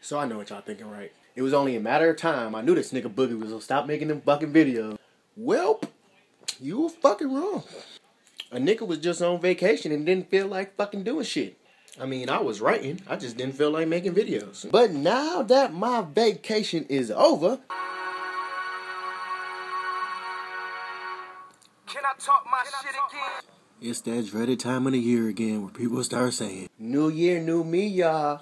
So I know what y'all thinking, right? It was only a matter of time. I knew this nigga Boogie was gonna stop making them fucking videos. Welp, you were fucking wrong. A nigga was just on vacation and didn't feel like fucking doing shit. I mean, I was writing. I just didn't feel like making videos. But now that my vacation is over... Can I talk my shit again? It's that dreaded time of the year again where people start saying, New Year, new me, y'all.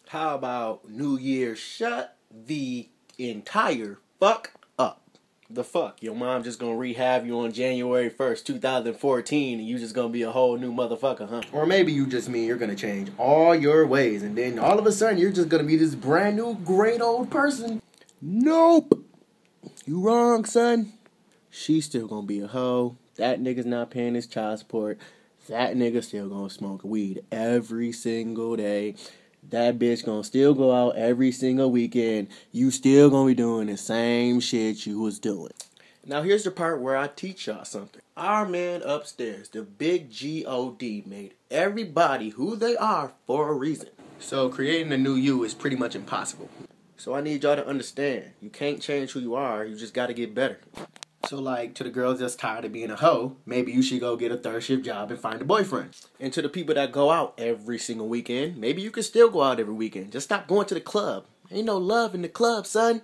How about New Year, shut the entire fuck up? The fuck? Your mom just gonna rehab you on January 1st, 2014 and you just gonna be a whole new motherfucker, huh? Or maybe you just mean you're gonna change all your ways and then all of a sudden you're just gonna be this brand new great old person. Nope. You wrong, son. She's still gonna be a hoe. That nigga's not paying his child support. That nigga still gonna smoke weed every single day. That bitch gonna still go out every single weekend. You still gonna be doing the same shit you was doing. Now here's the part where I teach y'all something. Our man upstairs, the big G.O.D., made everybody who they are for a reason. So creating a new you is pretty much impossible. So I need y'all to understand, you can't change who you are, you just gotta get better. So like, to the girls that's tired of being a hoe, maybe you should go get a third shift job and find a boyfriend. And to the people that go out every single weekend, maybe you can still go out every weekend. Just stop going to the club. Ain't no love in the club, son.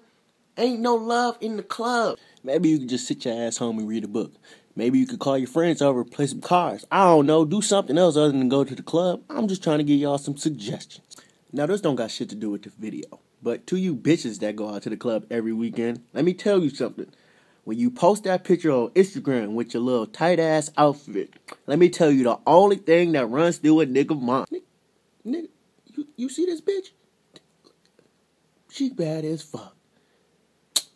Ain't no love in the club. Maybe you can just sit your ass home and read a book. Maybe you could call your friends over and play some cards. I don't know, do something else other than go to the club. I'm just trying to give y'all some suggestions. Now, this don't got shit to do with this video. But to you bitches that go out to the club every weekend, let me tell you something. When you post that picture on Instagram with your little tight-ass outfit, let me tell you the only thing that runs through a nigga mind. Nigga, you see this bitch? She bad as fuck.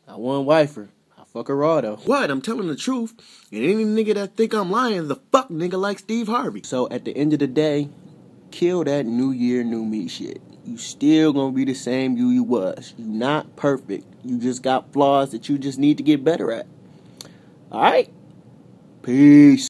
I won't wife her. I fuck her raw though. What? I'm telling the truth. And any nigga that think I'm lying, the fuck nigga like Steve Harvey. So at the end of the day, kill that New Year, new me shit. You still gonna be the same you was. You not perfect. You just got flaws that you just need to get better at. Alright? Peace.